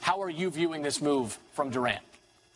How are you viewing this move from Durant?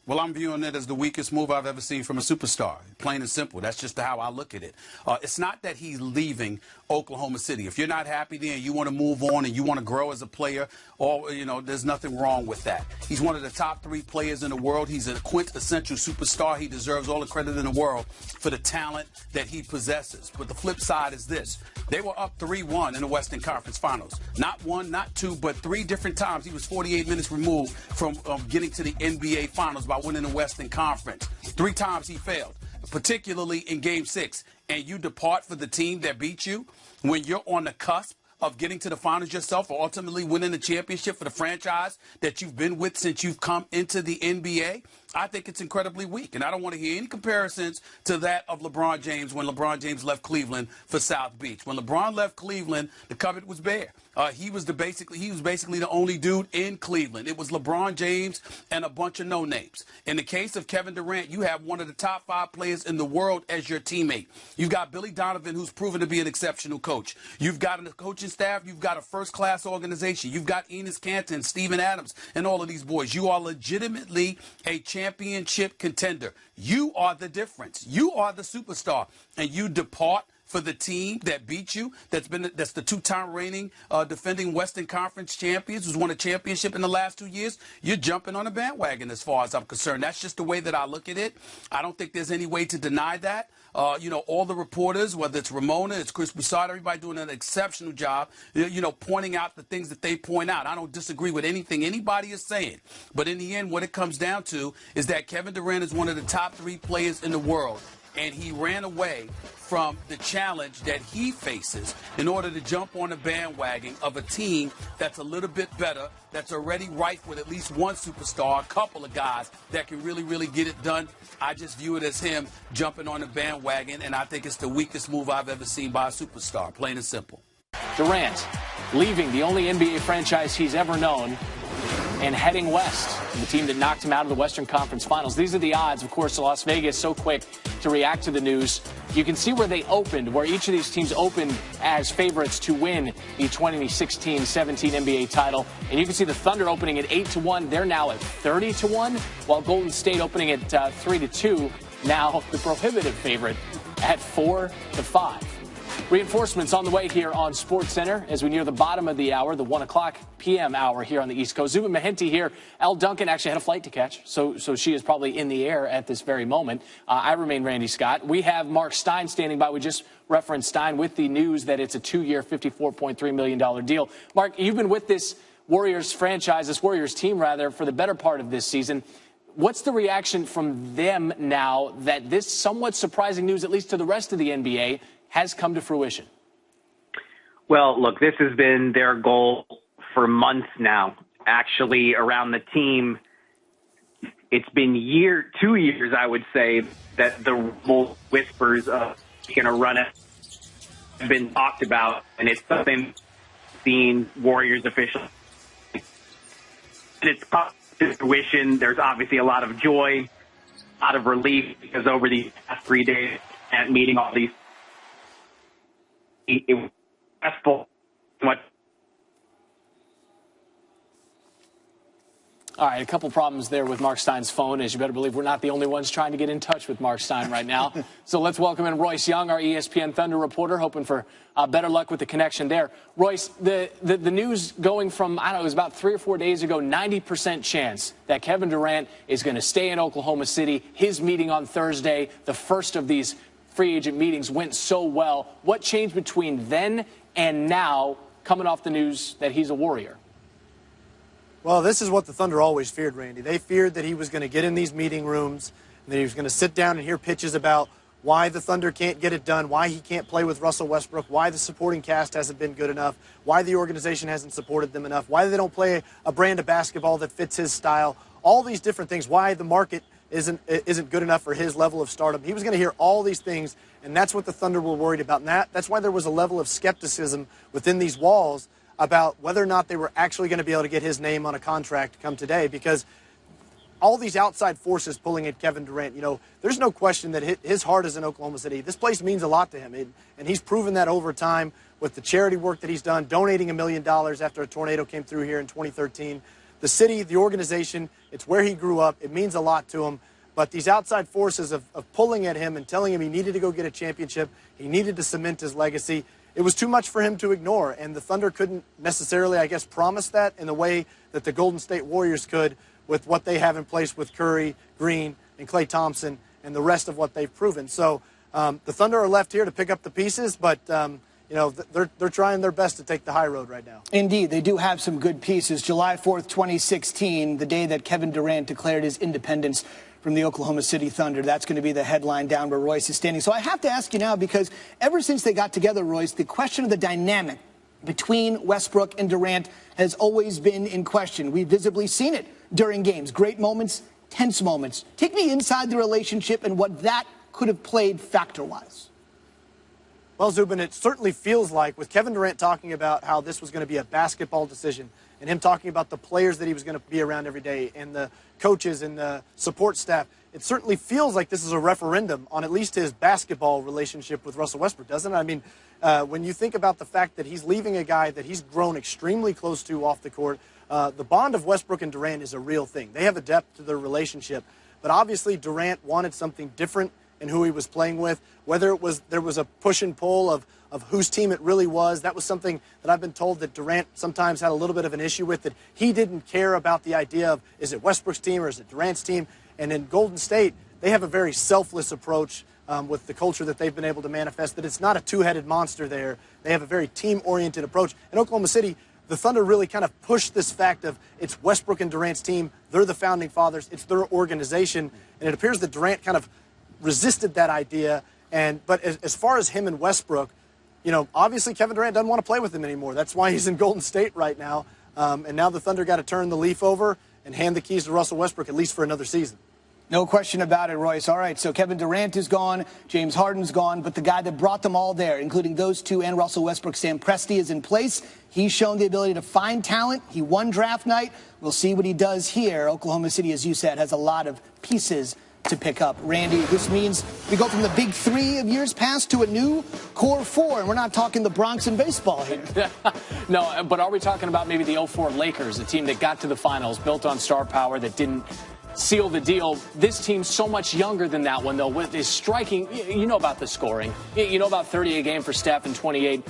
Well, I'm viewing it as the weakest move I've ever seen from a superstar. Plain and simple. That's just how I look at it. It's not that he's leaving Oklahoma City. If you're not happy there and you want to move on and you want to grow as a player, there's nothing wrong with that. He's one of the top 3 players in the world. He's a quintessential superstar. He deserves all the credit in the world for the talent that he possesses. But the flip side is this. They were up 3-1 in the Western Conference Finals. Not 1, not 2, but 3 different times. He was 48 minutes removed from getting to the NBA Finals by winning the Western Conference. 3 times he failed, particularly in Game 6. And you depart for the team that beat you when you're on the cusp of getting to the finals yourself or ultimately winning the championship for the franchise that you've been with since you've come into the NBA. I think it's incredibly weak, and I don't want to hear any comparisons to that of LeBron James when LeBron James left Cleveland for South Beach. When LeBron left Cleveland, the cupboard was bare. He was basically the only dude in Cleveland. It was LeBron James and a bunch of no-names. In the case of Kevin Durant, you have one of the top 5 players in the world as your teammate. You've got Billy Donovan, who's proven to be an exceptional coach. You've got a coaching staff. You've got a first-class organization. You've got Enes Kanter, Steven Adams, and all of these boys. You are legitimately a championship contender. You are the difference. You are the superstar, and you depart for the team that beat you, that's the 2-time reigning defending Western Conference champions, who's won a championship in the last 2 years. You're jumping on a bandwagon as far as I'm concerned. That's just the way that I look at it. I don't think there's any way to deny that. All the reporters, whether it's Ramona, it's Chris Broussard, everybody doing an exceptional job, pointing out the things that they point out. I don't disagree with anything anybody is saying. But in the end, what it comes down to is that Kevin Durant is one of the top 3 players in the world. And he ran away from the challenge that he faces in order to jump on the bandwagon of a team that's a little bit better, that's already rife with at least one superstar, a couple of guys that can really, really get it done. I just view it as him jumping on the bandwagon, and I think it's the weakest move I've ever seen by a superstar, plain and simple. Durant leaving the only NBA franchise he's ever known and heading west, the team that knocked him out of the Western Conference Finals. These are the odds, of course, to Las Vegas, so quick to react to the news. You can see where they opened, where each of these teams opened as favorites to win the 2016-17 NBA title. And you can see the Thunder opening at 8-1. They're now at 30-1, while Golden State opening at 3-2. Now the prohibitive favorite at 4-5. Reinforcements on the way here on SportsCenter as we near the bottom of the hour, the 1 o'clock p.m. hour here on the East Coast. Zubin Mehenti here. Elle Duncan actually had a flight to catch, so she is probably in the air at this very moment. I remain Randy Scott. We have Mark Stein standing by. We just referenced Stein with the news that it's a 2-year, $54.3 million deal. Mark, you've been with this Warriors franchise, this Warriors team, rather, for the better part of this season. What's the reaction from them now that this somewhat surprising news, at least to the rest of the NBA, has come to fruition? Well, look, this has been their goal for months now. Actually, around the team, it's been 2 years, I would say, that the whispers of going to run it have been talked about, and it's something seen Warriors officials. And it's come to fruition. There's obviously a lot of joy, a lot of relief, because over the past 3 days, at meeting all these, it was stressful. All right, a couple problems there with Mark Stein's phone, as you better believe we're not the only ones trying to get in touch with Mark Stein right now. So let's welcome in Royce Young, our ESPN Thunder reporter, hoping for better luck with the connection there. Royce, the news going from, I don't know, it was about 3 or 4 days ago, 90% chance that Kevin Durant is going to stay in Oklahoma City. His meeting on Thursday, the first of these free agent meetings, went so well. What changed between then and now, coming off the news that he's a Warrior? Well, this is what the Thunder always feared, Randy. They feared that he was going to get in these meeting rooms, and that he was going to sit down and hear pitches about why the Thunder can't get it done, why he can't play with Russell Westbrook, why the supporting cast hasn't been good enough, why the organization hasn't supported them enough, why they don't play a brand of basketball that fits his style, all these different things, why the market isn't good enough for his level of stardom. He was going to hear all these things, and that's what the Thunder were worried about. And that's why there was a level of skepticism within these walls about whether or not they were actually going to be able to get his name on a contract come today, because all these outside forces pulling at Kevin Durant, there's no question that his heart is in Oklahoma City. This place means a lot to him, and he's proven that over time with the charity work that he's done, donating $1 million after a tornado came through here in 2013. the city, the organization, it's where he grew up. It means a lot to him. But these outside forces of pulling at him and telling him he needed to go get a championship, he needed to cement his legacy, it was too much for him to ignore. And the Thunder couldn't necessarily, I guess, promise that in the way that the Golden State Warriors could with what they have in place with Curry, Green, and Klay Thompson and the rest of what they've proven. So the Thunder are left here to pick up the pieces, but you know, they're trying their best to take the high road right now. Indeed, they do have some good pieces. July 4th, 2016, the day that Kevin Durant declared his independence from the Oklahoma City Thunder. That's going to be the headline down where Royce is standing. So I have to ask you now, because ever since they got together, Royce, the question of the dynamic between Westbrook and Durant has always been in question. We've visibly seen it during games. Great moments, tense moments. Take me inside the relationship and what that could have played factor-wise. Well, Zubin, it certainly feels like, with Kevin Durant talking about how this was going to be a basketball decision, and him talking about the players that he was going to be around every day, and the coaches and the support staff, it certainly feels like this is a referendum on at least his basketball relationship with Russell Westbrook, doesn't it? I mean, when you think about the fact that he's leaving a guy that he's grown extremely close to off the court, the bond of Westbrook and Durant is a real thing. They have a depth to their relationship, but obviously Durant wanted something different in who he was playing with, whether it was there was a push and pull of whose team it really was. That was something that I've been told that Durant sometimes had a little bit of an issue with, that he didn't care about the idea of, is it Westbrook's team or is it Durant's team? And in Golden State, they have a very selfless approach with the culture that they've been able to manifest, that it's not a two-headed monster there. They have a very team-oriented approach. In Oklahoma City, the Thunder really kind of pushed this fact of it's Westbrook and Durant's team. They're the founding fathers. It's their organization. And it appears that Durant kind of resisted that idea. But as far as him and Westbrook, you know, obviously Kevin Durant doesn't want to play with him anymore. That's why he's in Golden State right now. And now the Thunder got to turn the leaf over and hand the keys to Russell Westbrook, at least for another season. No question about it, Royce. All right, so Kevin Durant is gone, James Harden's gone, but the guy that brought them all there, including those two and Russell Westbrook, Sam Presti, is in place. He's shown the ability to find talent. He won draft night. We'll see what he does here. Oklahoma City, as you said, has a lot of pieces to pick up. Randy, this means we go from the big three of years past to a new core four, and we're not talking the Bronx in baseball here. No, but are we talking about maybe the 04 Lakers, a team that got to the finals, built on star power, that didn't seal the deal? This team's so much younger than that one, though, is striking. You know about the scoring. You know about 30 a game for Steph and 28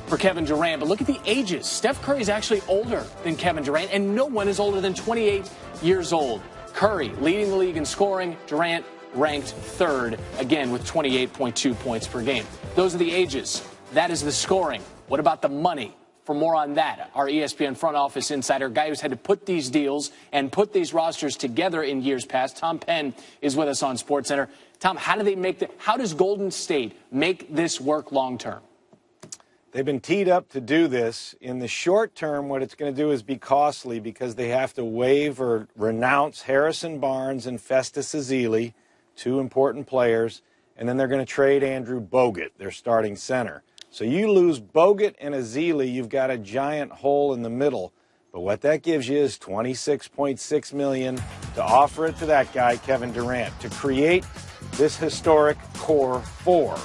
for Kevin Durant. But look at the ages. Steph Curry's actually older than Kevin Durant, and no one is older than 28 years old. Curry leading the league in scoring. Durant ranked third, again with 28.2 points per game. Those are the ages. That is the scoring. What about the money? For more on that, our ESPN front office insider, guy who's had to put these deals and put these rosters together in years past, Tom Penn, is with us on SportsCenter. Tom, how does Golden State make this work long term? They've been teed up to do this. In the short term, what it's going to do is be costly because they have to waive or renounce Harrison Barnes and Festus Ezeli, two important players, and then they're going to trade Andrew Bogut, their starting center. So you lose Bogut and Ezeli, you've got a giant hole in the middle. But what that gives you is $26.6 million to offer it to that guy, Kevin Durant, to create this historic core four.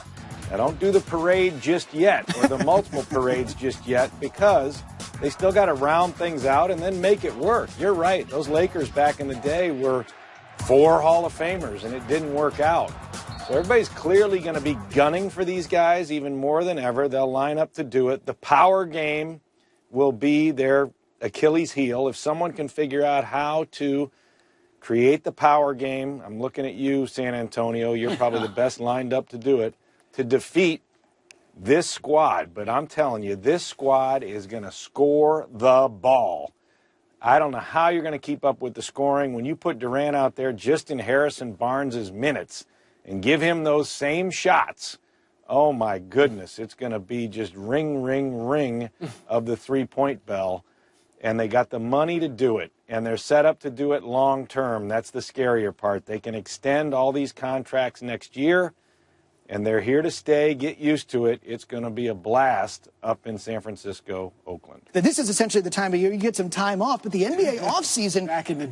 Now, don't do the parade just yet, or the multiple parades just yet, because they still got to round things out and then make it work. You're right. Those Lakers back in the day were 4 Hall of Famers, and it didn't work out. So everybody's clearly going to be gunning for these guys even more than ever. They'll line up to do it. The power game will be their Achilles heel. If someone can figure out how to create the power game, I'm looking at you, San Antonio. You're probably the best lined up to do it, to defeat this squad. But I'm telling you, this squad is going to score the ball. I don't know how you're going to keep up with the scoring. When you put Durant out there just in Harrison Barnes' minutes and give him those same shots, oh my goodness, it's going to be just ring, ring, ring of the three-point bell. And they got the money to do it, and they're set up to do it long term. That's the scarier part. They can extend all these contracts next year, and they're here to stay. Get used to it. It's going to be a blast up in San Francisco, Oakland. This is essentially the time of year you get some time off, but the NBA offseason back in the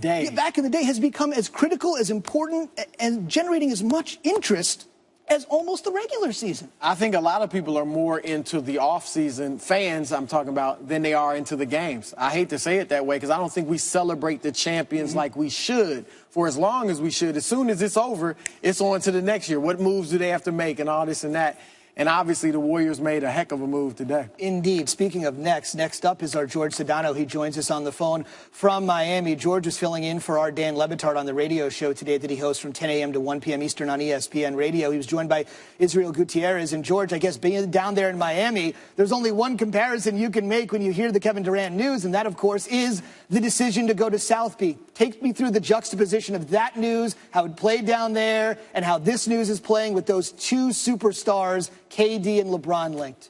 day has become as critical, as important, and generating as much interest as almost the regular season. I think a lot of people are more into the offseason, fans I'm talking about, than they are into the games. I hate to say it that way because I don't think we celebrate the champions like we should for as long as we should. As soon as it's over, it's on to the next year. What moves do they have to make and all this and that? And obviously the Warriors made a heck of a move today. Indeed. Speaking of next up is our George Sedano. He joins us on the phone from Miami. George was filling in for our Dan Lebitard on the radio show today that he hosts from 10 a.m. to 1 p.m. Eastern on ESPN Radio. He was joined by Israel Gutierrez. And George, I guess being down there in Miami, there's only one comparison you can make when you hear the Kevin Durant news, and that, of course, is the decision to go to South Beach. Take me through the juxtaposition of that news, how it played down there, and how this news is playing with those two superstars, KD and LeBron, linked.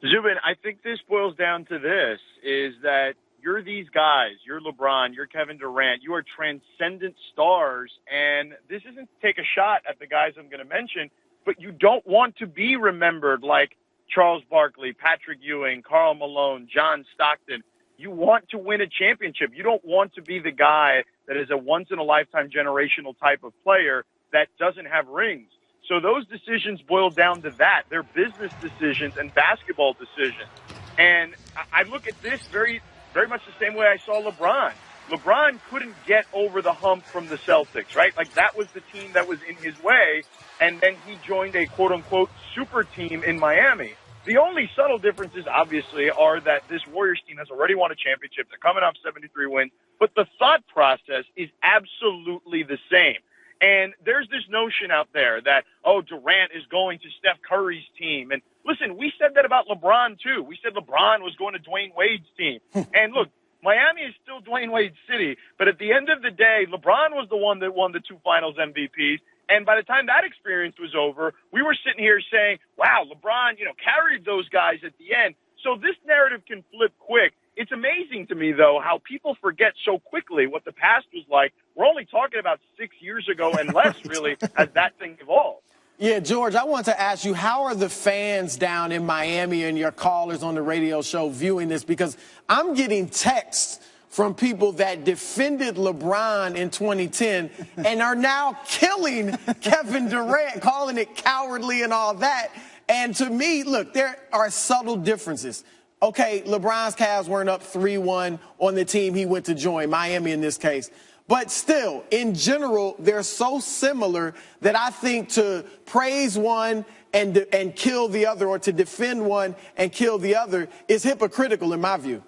Zubin, I think this boils down to this, is that you're these guys, you're LeBron, you're Kevin Durant, you are transcendent stars, and this isn't to take a shot at the guys I'm going to mention, but you don't want to be remembered like Charles Barkley, Patrick Ewing, Karl Malone, John Stockton. You want to win a championship. You don't want to be the guy that is a once-in-a-lifetime generational type of player that doesn't have rings. So those decisions boil down to that. They're business decisions and basketball decisions. And I look at this very, very much the same way I saw LeBron. LeBron couldn't get over the hump from the Celtics, right? Like, that was the team that was in his way. And then he joined a quote-unquote super team in Miami. The only subtle differences, obviously, are that this Warriors team has already won a championship. They're coming off 73 wins. But the thought process is absolutely the same. And there's this notion out there that, oh, Durant is going to Steph Curry's team. And listen, we said that about LeBron, too. We said LeBron was going to Dwayne Wade's team. And look, Miami is still Dwayne Wade's city. But at the end of the day, LeBron was the one that won the 2 finals MVPs. And by the time that experience was over, we were sitting here saying, wow, LeBron, carried those guys at the end. So this narrative can flip quick. It's amazing to me, though, how people forget so quickly what the past was like. We're only talking about 6 years ago and less, really, as that thing evolved. Yeah, George, I want to ask you, how are the fans down in Miami and your callers on the radio show viewing this? Because I'm getting texts from people that defended LeBron in 2010 and are now killing Kevin Durant, calling it cowardly and all that. And to me, look, there are subtle differences. Okay, LeBron's Cavs weren't up 3-1 on the team he went to join, Miami in this case. But still, in general, they're so similar that I think to praise one and kill the other, or to defend one and kill the other, is hypocritical in my view.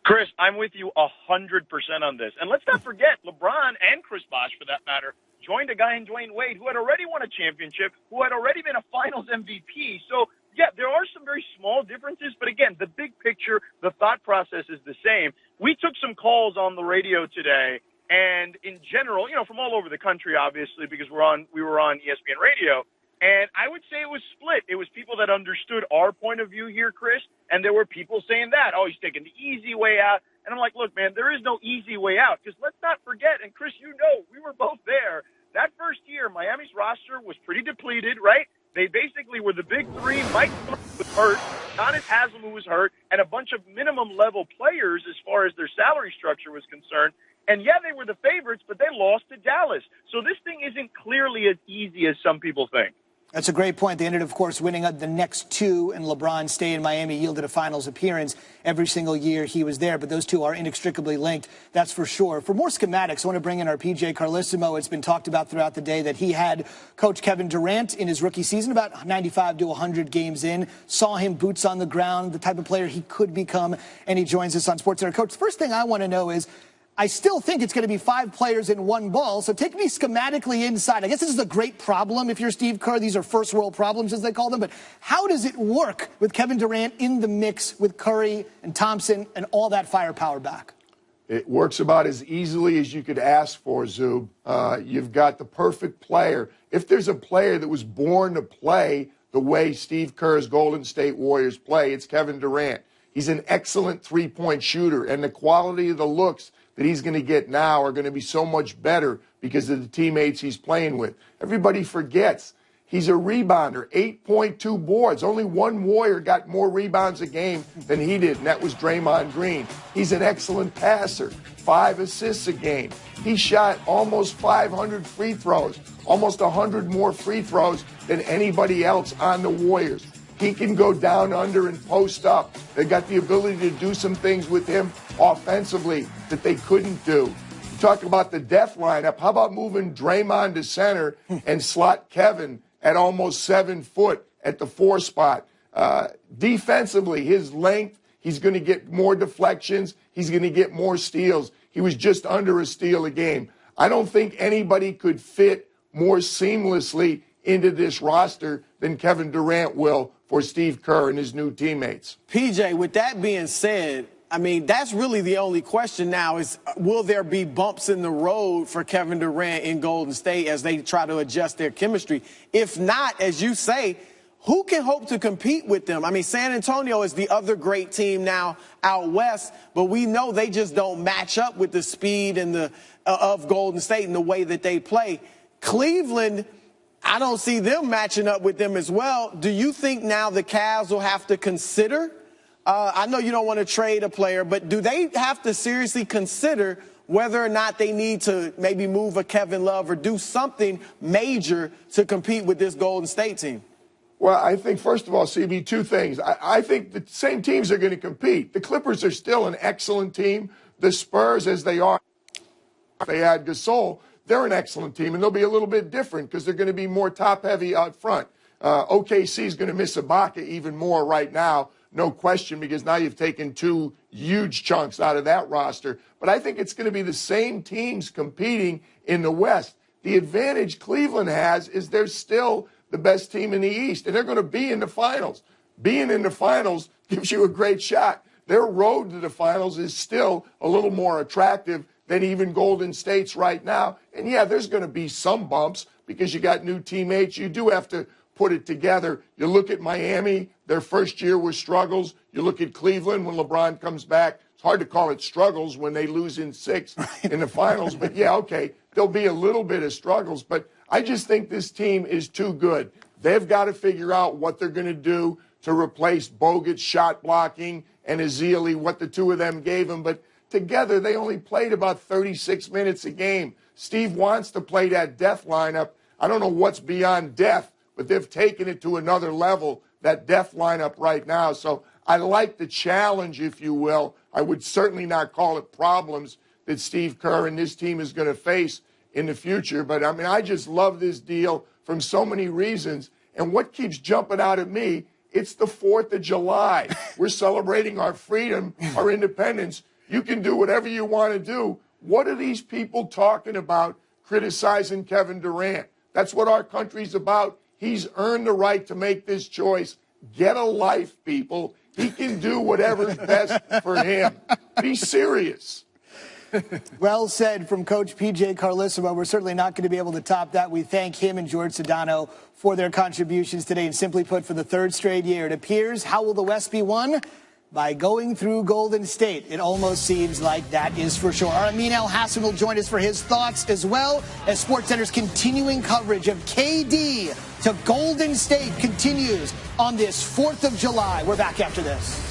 Chris, I'm with you 100% on this. And let's not forget, LeBron and Chris Bosh, for that matter, joined a guy in Dwayne Wade who had already won a championship, who had already been a finals MVP. So, yeah, there are some very small differences. But, again, the big picture, the thought process is the same. We took some calls on the radio today, and in general, from all over the country, obviously, because we were on ESPN Radio. And I would say it was split. It was people that understood our point of view here, Chris, and there were people saying that, oh, he's taking the easy way out. And I'm like, look, man, there is no easy way out, because let's not forget, and Chris, we were both there. That first year, Miami's roster was pretty depleted, right? They basically were the big three. Mike was hurt, Giannis Haslam was hurt, and a bunch of minimum-level players as far as their salary structure was concerned. And, yeah, they were the favorites, but they lost to Dallas. So this thing isn't clearly as easy as some people think. That's a great point. They ended, of course, winning the next two, and LeBron's stay in Miami yielded a finals appearance every single year he was there. But those two are inextricably linked, that's for sure. For more schematics, I want to bring in our PJ Carlissimo. It's been talked about throughout the day that he had Coach Kevin Durant in his rookie season, about 95 to 100 games in, saw him boots on the ground, the type of player he could become, and he joins us on SportsCenter. Coach, first thing I want to know is, I still think it's going to be 5 players in one ball, so take me schematically inside. I guess this is a great problem if you're Steve Kerr. These are first-world problems, as they call them. But how does it work with Kevin Durant in the mix with Curry and Thompson and all that firepower back? It works about as easily as you could ask for, Zub. You've got the perfect player. If there's a player that was born to play the way Steve Kerr's Golden State Warriors play, it's Kevin Durant. He's an excellent three-point shooter, and the quality of the looks that he's going to get now are going to be so much better because of the teammates he's playing with. Everybody forgets He's a rebounder, 8.2 boards. Only one Warrior got more rebounds a game than he did, and that was Draymond Green. He's an excellent passer, 5 assists a game. He shot almost 500 free throws, almost 100 more free throws than anybody else on the Warriors. He can go down under and post up. They got the ability to do some things with him offensively that they couldn't do. Talk about the death lineup. How about moving Draymond to center and slot Kevin at almost 7 foot at the 4 spot? Defensively, his length, he's going to get more deflections. He's going to get more steals. He was just under a steal a game. I don't think anybody could fit more seamlessly into this roster than Kevin Durant will for Steve Kerr and his new teammates. PJ, with that being said, I mean, that's really the only question now is, will there be bumps in the road for Kevin Durant in Golden State as they try to adjust their chemistry? If not, as you say, who can hope to compete with them? I mean, San Antonio is the other great team now out west, but we know they just don't match up with the speed and the of Golden State and the way that they play. Cleveland, I don't see them matching up with them as well. Do you think now the Cavs will have to consider? I know you don't want to trade a player, but do they have to seriously consider whether or not they need to maybe move a Kevin Love or do something major to compete with this Golden State team? Well, I think, first of all, CB, 2 things. I think the same teams are going to compete. The Clippers are still an excellent team. The Spurs, as they are, if they add Gasol, they're an excellent team, and they'll be a little bit different because they're going to be more top-heavy out front. OKC is going to miss Ibaka even more right now, no question, because now you've taken 2 huge chunks out of that roster. But I think it's going to be the same teams competing in the West. The advantage Cleveland has is they're still the best team in the East, and they're going to be in the finals. Being in the finals gives you a great shot. Their road to the finals is still a little more attractive than even Golden State's right now. And, yeah, there's going to be some bumps because you got new teammates. You do have to put it together. You look at Miami, their first year was struggles. You look at Cleveland when LeBron comes back. It's hard to call it struggles when they lose in 6 in the finals. But, yeah, okay, there'll be a little bit of struggles. But I just think this team is too good. They've got to figure out what they're going to do to replace Bogut's shot blocking and Ezeli, what the 2 of them gave him. But together, they only played about 36 minutes a game. Steve wants to play that death lineup. I don't know what's beyond death, but they've taken it to another level, that death lineup right now. So I like the challenge, if you will. I would certainly not call it problems that Steve Kerr and this team is going to face in the future. But, I mean, I just love this deal from so many reasons. And what keeps jumping out at me, it's the 4th of July. We're celebrating our freedom, our independence. You can do whatever you want to do. What are these people talking about criticizing Kevin Durant? That's what our country's about. He's earned the right to make this choice. Get a life, people. He can do whatever's best for him. Be serious. Well said from Coach P.J. Carlissimo. We're certainly not going to be able to top that. We thank him and George Sedano for their contributions today. And simply put, for the 3rd straight year, it appears, how will the West be won? By going through Golden State. It almost seems like that is for sure. Our Amin El Hassan will join us for his thoughts as well as SportsCenter's continuing coverage of KD to Golden State continues on this 4th of July. We're back after this.